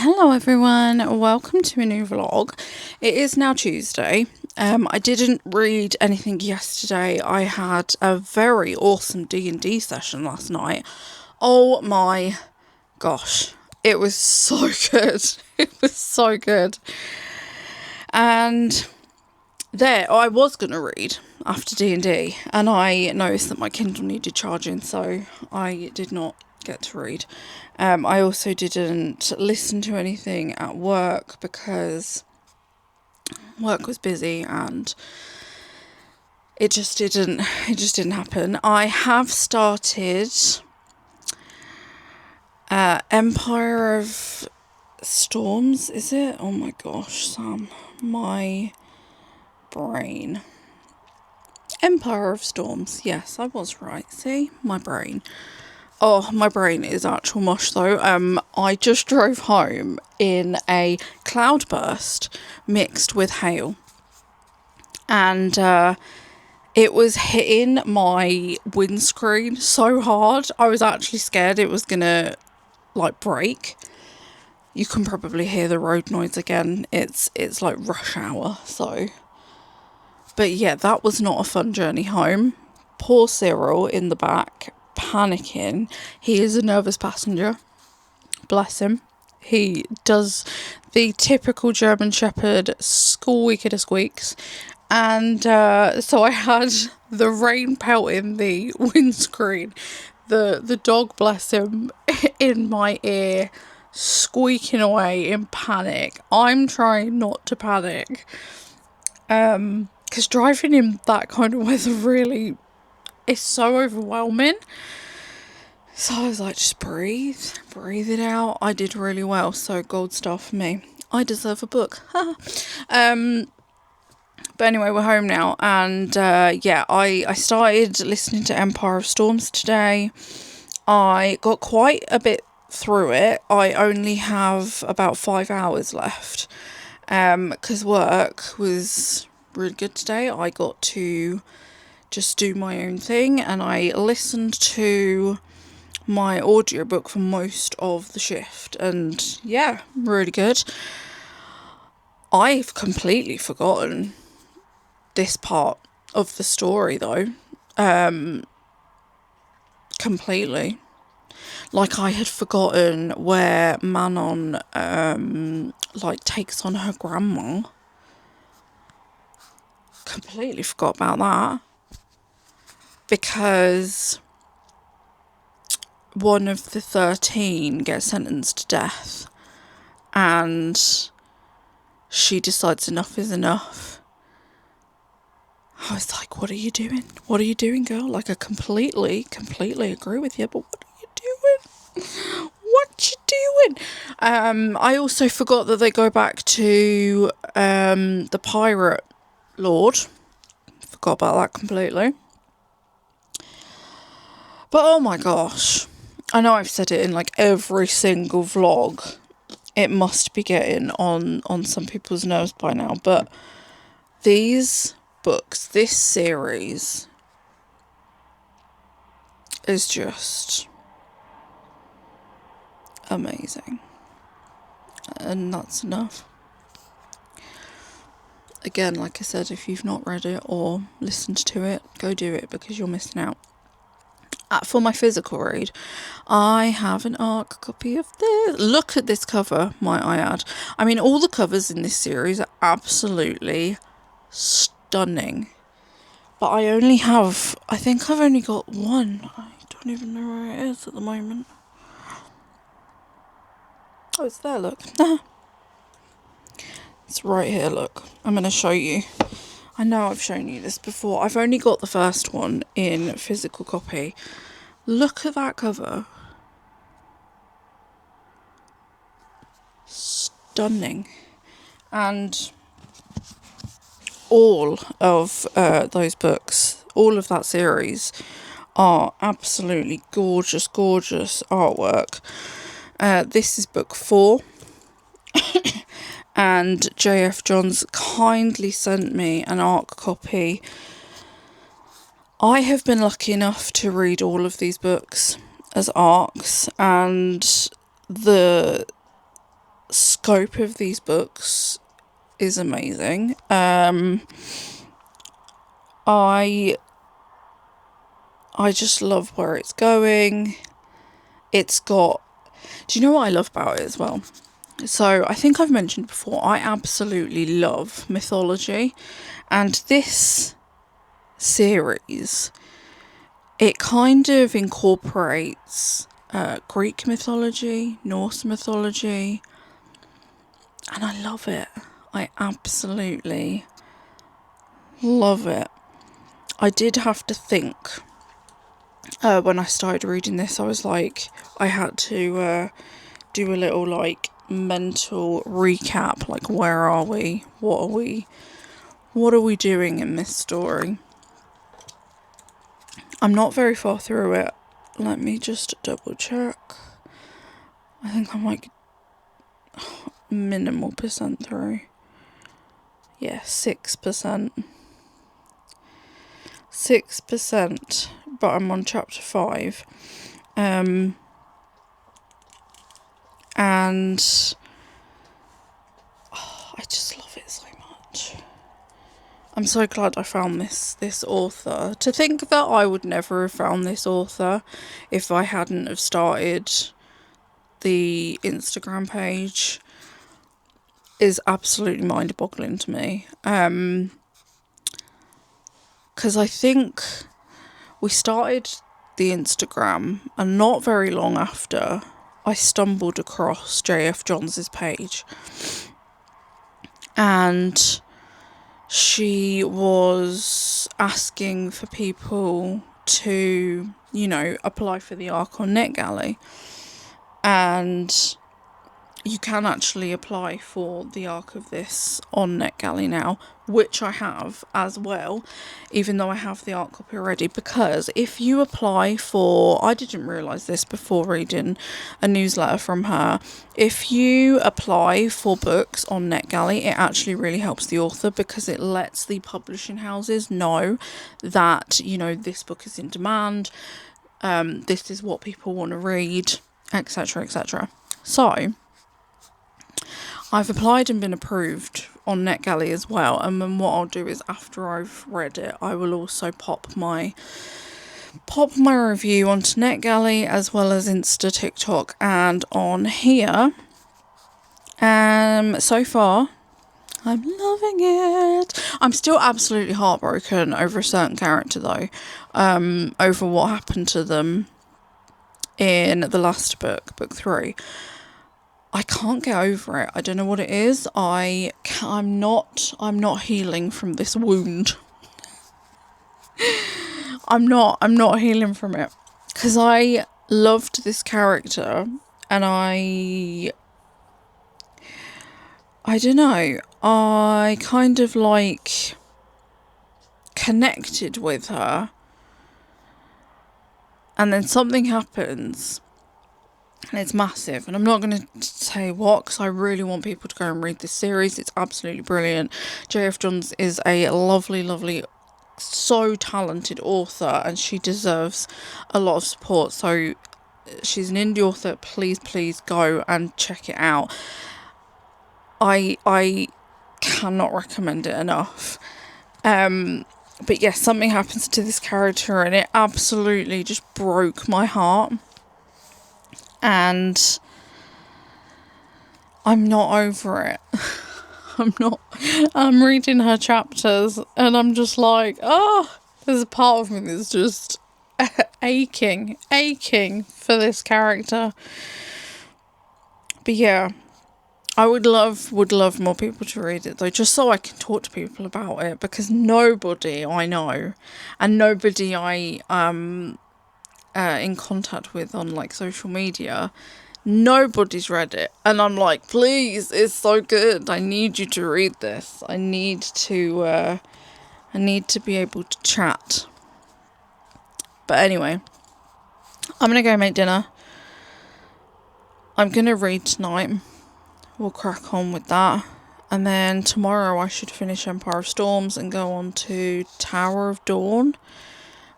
Hello everyone, welcome to a new vlog. It is now Tuesday. I didn't read anything yesterday. I had a very awesome D&D session last night. Oh my gosh, it was so good. It was so good. And there, I was going to read after D&D, and I noticed that my Kindle needed charging, so I did not get to read. I also didn't listen to anything at work because work was busy and it just didn't happen. I have started Empire of Storms, is it? Oh my gosh, Sam, my brain. Empire of Storms, yes, I was right. See, my brain. Oh, my brain is actual mush though. I just drove home in a cloudburst mixed with hail. And it was hitting my windscreen so hard. I was actually scared it was gonna like break. You can probably hear the road noise again. It's like rush hour, so. But yeah, that was not a fun journey home. Poor Cyril in the back, panicking. He is a nervous passenger. Bless him. He does the typical German Shepherd squeak of squeaks. And so I had the rain pelting the windscreen. The dog, bless him, in my ear, squeaking away in panic. I'm trying not to panic. Because driving in that kind of weather really is so overwhelming. So I was like, just breathe it out. I did really well, so gold star for me. I deserve a book. But anyway, we're home now, and yeah, I started listening to Empire of Storms today. I got quite a bit through it. I only have about 5 hours left, because work was really good today. I got to just do my own thing, and I listened to my audiobook for most of the shift, and yeah, really good. I've completely forgotten this part of the story though, completely. Like, I had forgotten where Manon like takes on her grandma. Completely forgot about that, because one of the 13 gets sentenced to death and she decides enough is enough. I was like, what are you doing? What are you doing, girl? Like, I completely agree with you, but what are you doing? What you doing? I also forgot that they go back to the pirate lord. Forgot about that completely. But oh my gosh. I know I've said it in like every single vlog. It must be getting on some people's nerves by now, but these books, this series is just amazing, and that's enough. Again, like I said, if you've not read it or listened to it, go do it, because you're missing out. For my physical read, I have an ARC copy of this. Look at this cover, might I add. I mean, all the covers in this series are absolutely stunning. But I think I've only got one. I don't even know where it is at the moment. Oh, it's there, look. It's right here, look. I'm going to show you. I know I've shown you this before. I've only got the first one in physical copy. Look at that cover. Stunning. And all of those books, all of that series, are absolutely gorgeous artwork. This is book 4. And JF Johns kindly sent me an ARC copy. I have been lucky enough to read all of these books as ARCs, and the scope of these books is amazing. I just love where it's going. It's got... Do you know what I love about it as well? So I think I've mentioned before, I absolutely love mythology. And this series, it kind of incorporates Greek mythology, Norse mythology. And I love it. I absolutely love it. I did have to think... when I started reading this, I was like, I had to do a little like mental recap, like where are we, what are we doing in this story. I'm not very far through it. Let me just double check. I think I'm like minimal percent through. Yeah, 6%. 6%, but I'm on chapter 5. And I just love it so much. I'm so glad I found this author. To think that I would never have found this author if I hadn't have started the Instagram page is absolutely mind-boggling to me. Because I think we started the Instagram, and not very long after, I stumbled across JF Johns' page. And she was asking for people to, apply for the ARC on NetGalley. And you can actually apply for the ARC of this on NetGalley now, which I have as well, even though I have the ARC copy already, because if you apply for... I didn't realise this before reading a newsletter from her. If you apply for books on NetGalley, it actually really helps the author, because it lets the publishing houses know that, this book is in demand, this is what people want to read, etc, etc. So I've applied and been approved on NetGalley as well, and then what I'll do is after I've read it, I will also pop my review onto NetGalley as well as Insta, TikTok, and on here. So far, I'm loving it. I'm still absolutely heartbroken over a certain character though, over what happened to them in the last book, book 3. I can't get over it. I don't know what it is. I'm not healing from this wound. I'm not healing from it, because I loved this character, and I don't know, I kind of like connected with her, and then something happens and it's massive, and I'm not going to say what, because I really want people to go and read this series. It's absolutely brilliant. JF Johns is a lovely, so talented author, and she deserves a lot of support. So she's an indie author. Please go and check it out. I cannot recommend it enough. But yes, something happens to this character, and it absolutely just broke my heart. And I'm not over it. I'm reading her chapters, and I'm just like, there's a part of me that's just aching for this character. But yeah, I would love more people to read it though, just so I can talk to people about it, because nobody I know, and nobody I in contact with on like social media, nobody's read it, and I'm like, please, it's so good. I need you to read this. I need to be able to chat. But anyway, I'm gonna go make dinner. I'm gonna read tonight. We'll crack on with that, and then tomorrow I should finish Empire of Storms and go on to Tower of Dawn,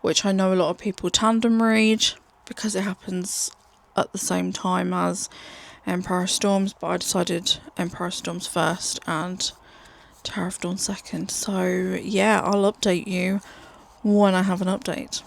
which I know a lot of people tandem read because it happens at the same time as Empire of Storms, but I decided Empire of Storms first and Tower of Dawn second. So yeah, I'll update you when I have an update.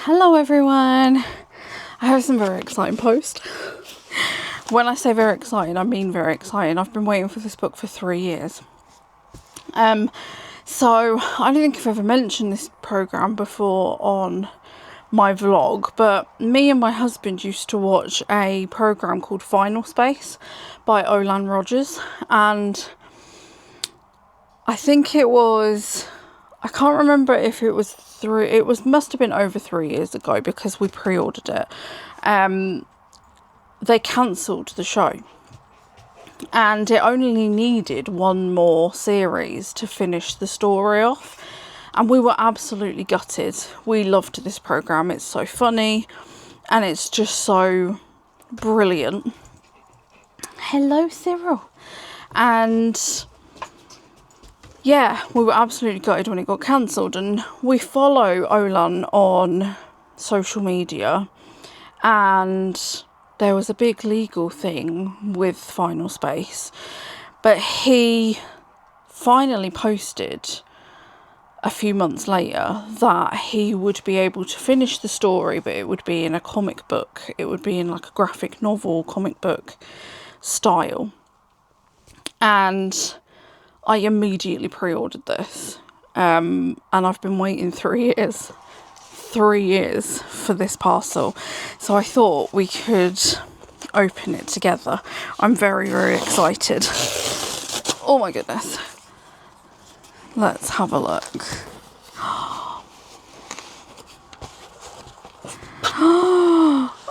Hello everyone, I have some very exciting post. When I say very exciting, I mean very exciting. I've been waiting for this book for 3 years. So I don't think I've ever mentioned this program before on my vlog, but me and my husband used to watch a program called Final Space by Olan Rogers, and I think it was, I can't remember if it was must have been over 3 years ago because we pre-ordered it. They cancelled the show and it only needed one more series to finish the story off, and we were absolutely gutted. We loved this program. It's so funny and it's just so brilliant. Hello Cyril. And yeah, we were absolutely gutted when it got cancelled, and we follow Olan on social media, and there was a big legal thing with Final Space, but he finally posted a few months later that he would be able to finish the story, but it would be in a comic book. It would be in like a graphic novel, comic book style. And I immediately pre-ordered this, and I've been waiting 3 years for this parcel, so I thought we could open it together. I'm very, very excited. Oh my goodness. Let's have a look.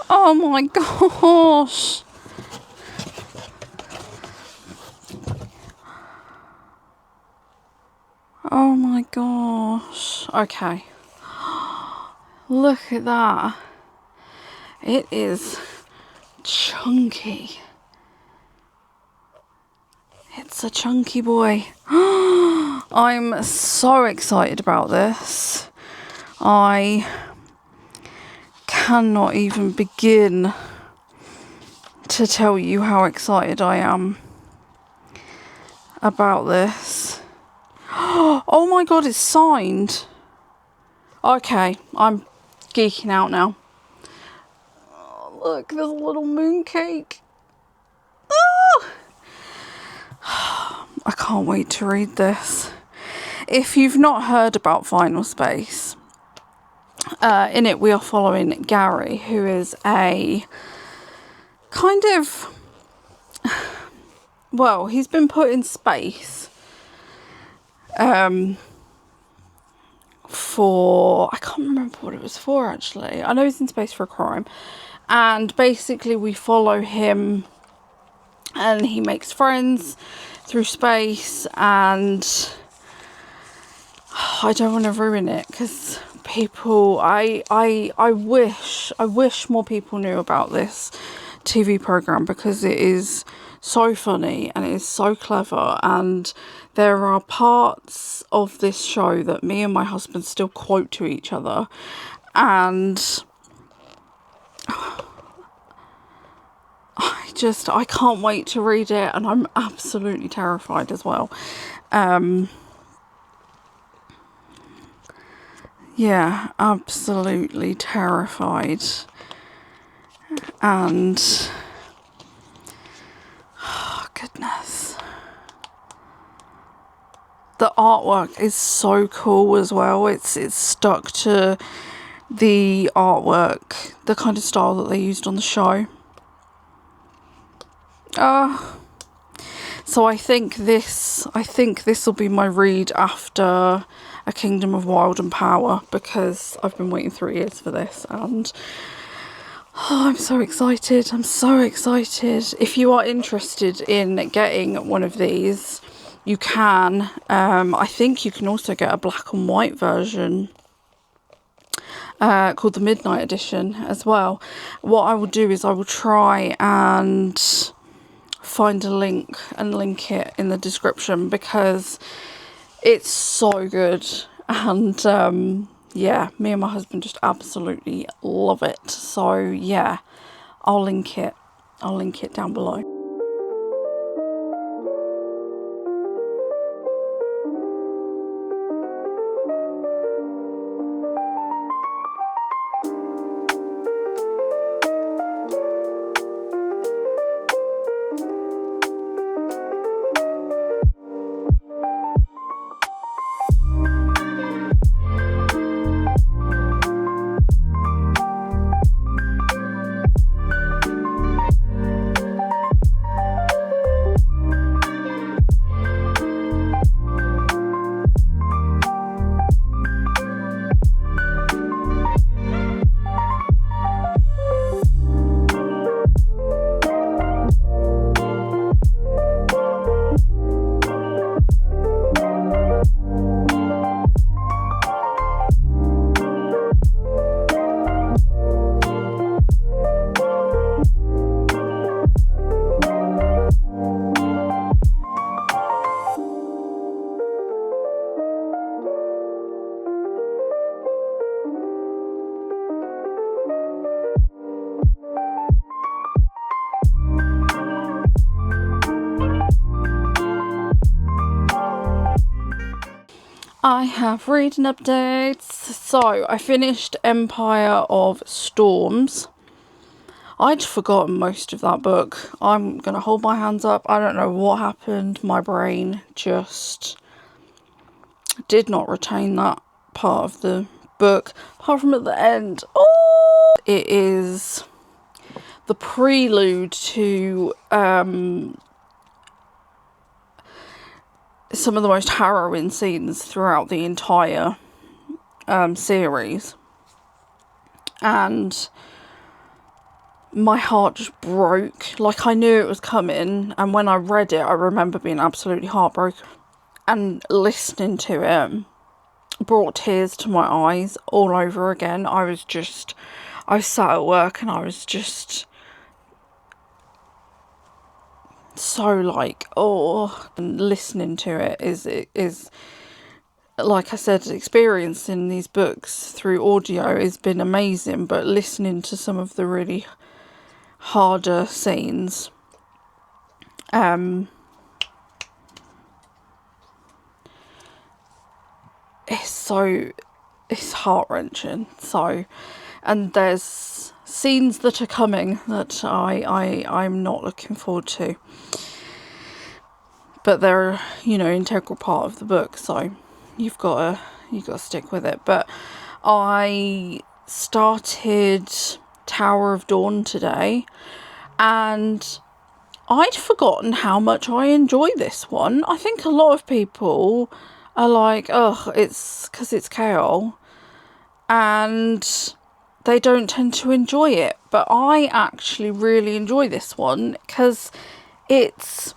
Oh my gosh. Oh my gosh. Okay. Look at that. It is chunky. It's a chunky boy. I'm so excited about this. I cannot even begin to tell you how excited I am about this. Oh my god, it's signed. Okay, I'm geeking out now. Oh, look, there's a little mooncake. Oh! I can't wait to read this. If you've not heard about Final Space, in it we are following Gary, who is a kind of, well, he's been put in space for, I can't remember what it was for actually. I know he's in space for a crime, and basically we follow him and he makes friends through space, and I don't want to ruin it because people, I wish more people knew about this TV program, because it is so funny and it is so clever, and there are parts of this show that me and my husband still quote to each other, and I can't wait to read it, and I'm absolutely terrified as well. yeah, absolutely terrified. And oh goodness, the artwork is so cool as well. It's stuck to the artwork, the kind of style that they used on the show. So I think this will be my read after A Kingdom of Wild and Power, because I've been waiting 3 years for this, and I'm so excited. I'm so excited. If you are interested in getting one of these, you can. I think you can also get a black and white version called the Midnight Edition as well. What I will do is I will try and find a link and link it in the description, because it's so good. And yeah, me and my husband just absolutely love it. So yeah, I'll link it down below. I have reading updates. So I finished Empire of Storms. I'd forgotten most of that book. I'm going to hold my hands up. I don't know what happened. My brain just did not retain that part of the book. Apart from at the end. Oh! It is the prelude to some of the most harrowing scenes throughout the entire series. And my heart just broke. Like, I knew it was coming, and when I read it, I remember being absolutely heartbroken. And listening to it brought tears to my eyes all over again. I sat at work and I was just so like, oh, and listening to it is like I said, experiencing these books through audio has been amazing, but listening to some of the really harder scenes, it's heart-wrenching. So, and there's scenes that are coming that I'm not looking forward to, but they're, integral part of the book, so you've got to stick with it. But I started Tower of Dawn today, and I'd forgotten how much I enjoy this one. I think a lot of people are like, oh, it's because it's KO, and they don't tend to enjoy it. But I actually really enjoy this one, because it's,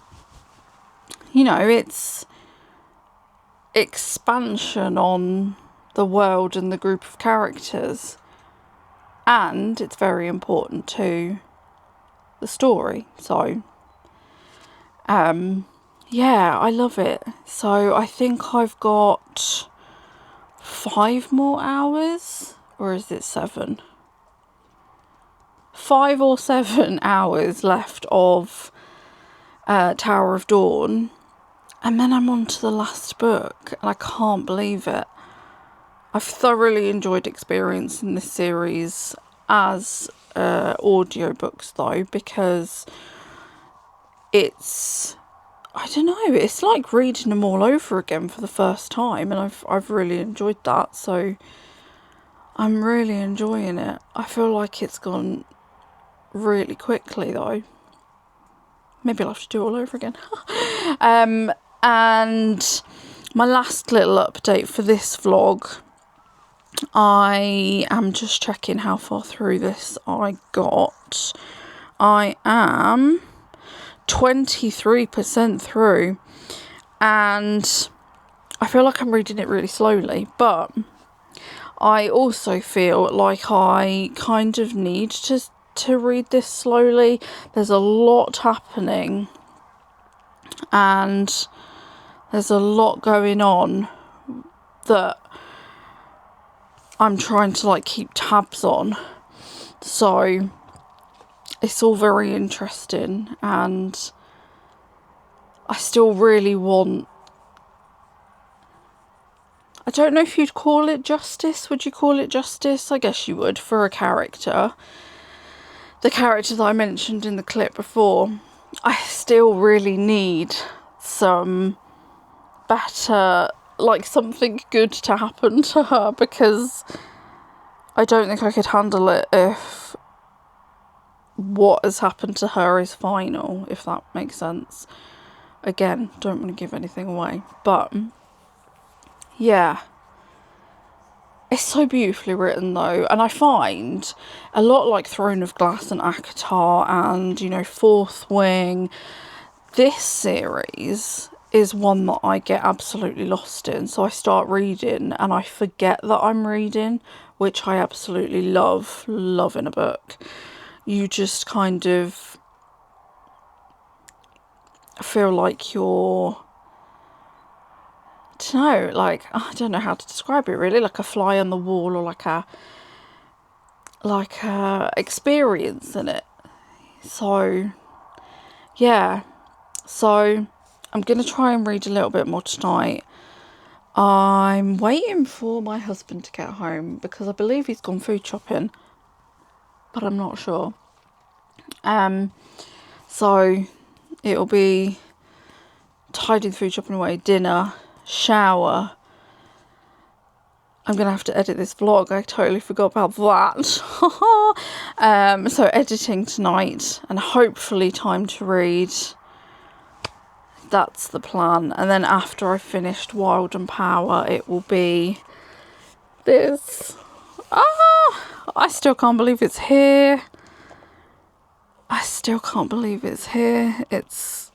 it's expansion on the world and the group of characters, and it's very important to the story. So yeah, I love it. So I think I've got 5 more hours, or is it 7? 5 or 7 hours left of Tower of Dawn, and then I'm on to the last book, and I can't believe it. I've thoroughly enjoyed experiencing this series as audiobooks though, because it's, I don't know, it's like reading them all over again for the first time, and I've really enjoyed that. So I'm really enjoying it. I feel like it's gone really quickly though. Maybe I'll have to do it all over again. And my last little update for this vlog, I am just checking how far through this I got. I am 23% through, and I feel like I'm reading it really slowly, but I also feel like I kind of need to read this slowly. There's a lot happening and there's a lot going on that I'm trying to like keep tabs on, so it's all very interesting, and I still really want, I don't know if you'd call it justice. Would you call it justice? I guess you would, for a character. The character that I mentioned in the clip before. I still really need some better, like something good to happen to her, because I don't think I could handle it if what has happened to her is final, if that makes sense. Again, don't want to give anything away, but yeah. It's so beautifully written though, and I find a lot like Throne of Glass and ACOTAR and, you know, Fourth Wing, this series is one that I get absolutely lost in. So I start reading and I forget that I'm reading, which I absolutely love in a book. You just kind of feel like you're, I don't know how to describe it really, like a fly on the wall, or like a experience in it. So yeah, so I'm gonna try and read a little bit more tonight. I'm waiting for my husband to get home because I believe he's gone food shopping, but I'm not sure. So it'll be tidying food shopping away, dinner, shower. I'm gonna have to edit this vlog. I totally forgot about that. So editing tonight, and hopefully time to read. That's the plan. And then after I've finished Wild and Power, it will be this. I still can't believe it's here. It's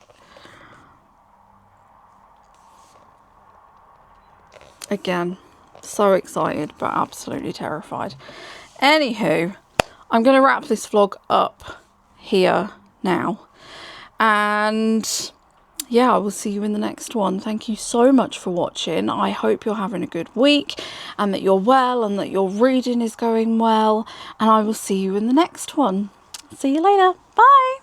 again, so excited but absolutely terrified. Anywho, I'm going to wrap this vlog up here now, and yeah, I will see you in the next one. Thank you so much for watching. I hope you're having a good week, and that you're well, and that your reading is going well, and I will see you in the next one. See you later. Bye.